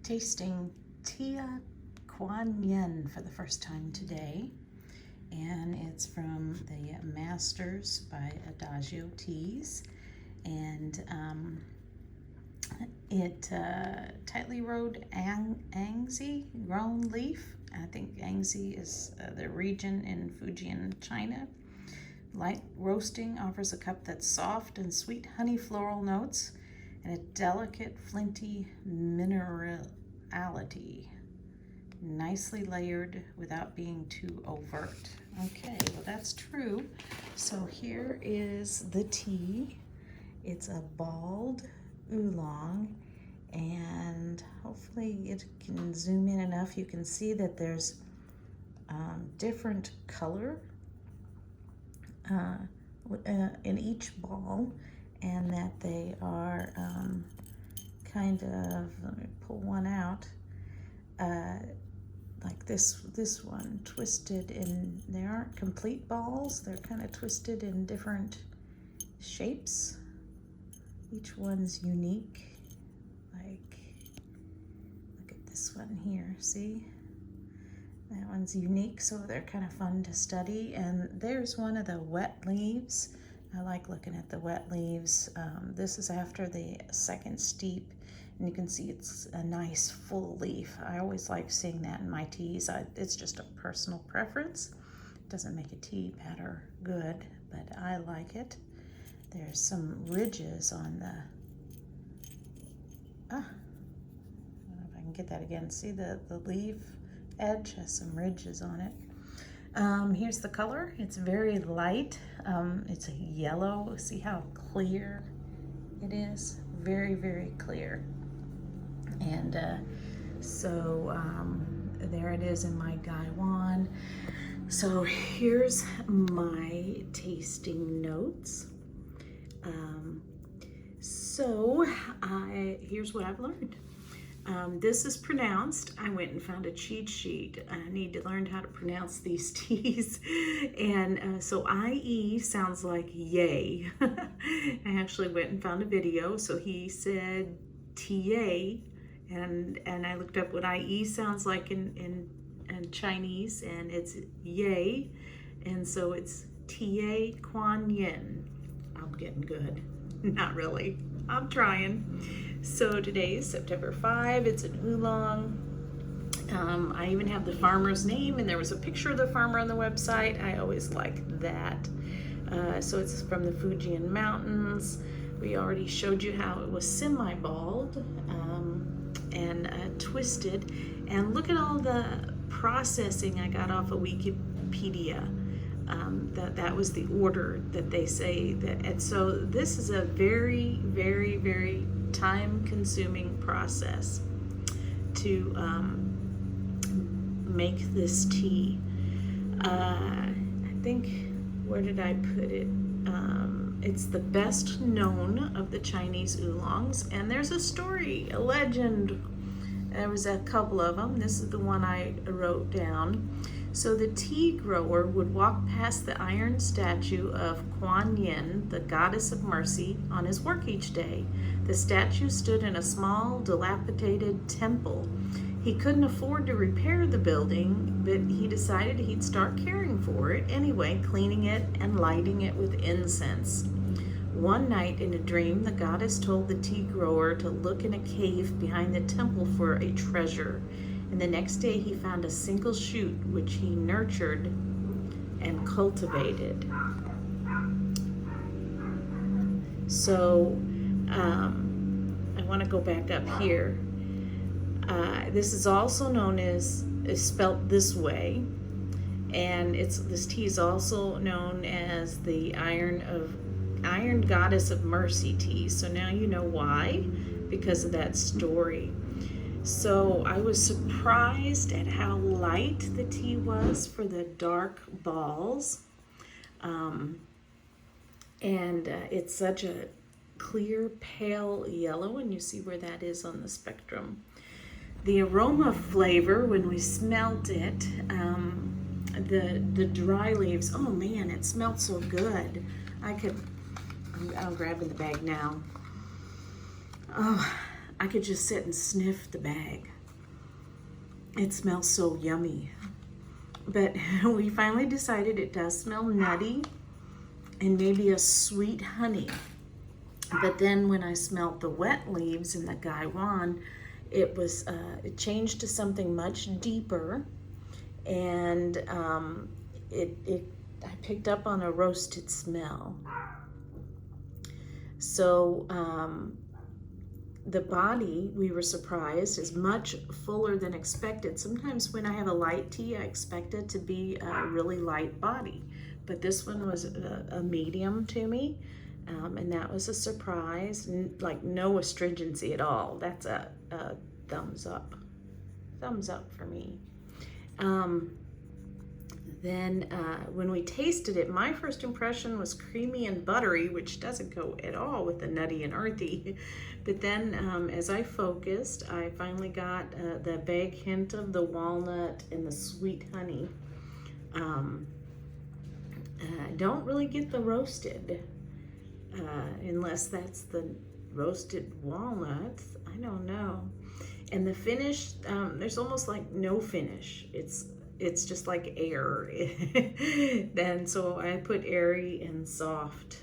tasting Tia Kuan Yin for the first time today, and it's from the Masters by Adagio teas, and it tightly rolled Angzi grown leaf. I think Angzi is the region in Fujian, China. Light roasting offers a cup that's soft and sweet honey floral notes and a delicate flinty minerality. Nicely layered without being too overt. Okay, well that's true. So here is the tea. It's a bald oolong, and hopefully it can zoom in enough. You can see that there's different color in each ball, and that they are kind of, let me pull one out, like this one twisted in, they aren't complete balls, they're kind of twisted in different shapes. Each one's unique. Like, look at this one here, see? That one's unique, so they're kind of fun to study. And there's one of the wet leaves. I like looking at the wet leaves. This is after the second steep, and you can see it's a nice full leaf. I always like seeing that in my teas. It's just a personal preference. It doesn't make a tea bad or good, but I like it. There's some ridges on the, I don't know if I can get that again. See the leaf edge has some ridges on it. Here's the color. It's very light. It's a yellow. See how clear it is? Very, very clear. And there it is in my Gaiwan. So here's my tasting notes. Here's what I've learned. This is pronounced, I went and found a cheat sheet. I need to learn how to pronounce these teas. And so IE sounds like yay. I actually went and found a video. So he said TA, and I looked up what IE sounds like in Chinese, and it's yay. And so it's TA Kuan Yin. I'm getting good. Not really. I'm trying. So today is September 5. It's an oolong. I even have the farmer's name, and there was a picture of the farmer on the website. I always like that. So it's from the Fujian mountains. We already showed you how it was semi-bald and twisted. And look at all the processing I got off of Wikipedia. That was the order that they say that, and so this is a very, very, very time-consuming process to make this tea. I think, where did I put it? It's the best known of the Chinese oolongs, and there's a story, a legend. There was a couple of them. This is the one I wrote down. So the tea grower would walk past the iron statue of Kuan Yin, the goddess of mercy, on his work each day. The statue stood in a small, dilapidated temple. He couldn't afford to repair the building, but he decided he'd start caring for it anyway, cleaning it and lighting it with incense. One night in a dream, the goddess told the tea grower to look in a cave behind the temple for a treasure. And the next day he found a single shoot which he nurtured and cultivated. So I want to go back up here. This is also known as, is spelt this way, and this tea is also known as the Iron Goddess of Mercy tea. So now you know why, because of that story. So I was surprised at how light the tea was for the dark balls. It's such a clear, pale yellow, and you see where that is on the spectrum. The aroma flavor, when we smelt it, the dry leaves, oh man, it smelled so good. I'm grabbing the bag now. Oh, I could just sit and sniff the bag. It smells so yummy. But we finally decided it does smell nutty and maybe a sweet honey. But then when I smelled the wet leaves in the Gaiwan, it changed to something much deeper, and I picked up on a roasted smell. So the body, we were surprised, is much fuller than expected. Sometimes when I have a light tea, I expect it to be a really light body, but this one was a medium to me, and that was a surprise. Like no astringency at all. That's a thumbs up. Thumbs up for me. Then when we tasted it, my first impression was creamy and buttery, which doesn't go at all with the nutty and earthy. But then as I focused, I finally got the vague hint of the walnut and the sweet honey. Don't really get the roasted, unless that's the roasted walnuts. I don't know. And the finish, there's almost like no finish. It's just like air. Then so I put airy and soft.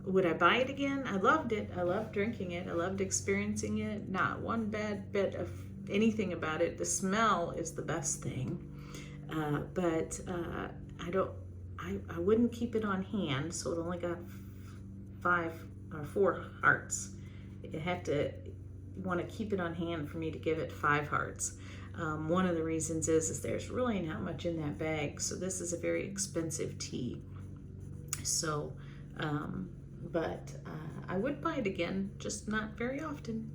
Would I buy it again? I loved it. I loved drinking it. I loved experiencing it. Not one bad bit of anything about it. The smell is the best thing. But I wouldn't keep it on hand, so it only got 5 or 4 hearts. You have to want to keep it on hand for me to give it 5 hearts. One of the reasons is there's really not much in that bag, so this is a very expensive tea. So, but I would buy it again, just not very often.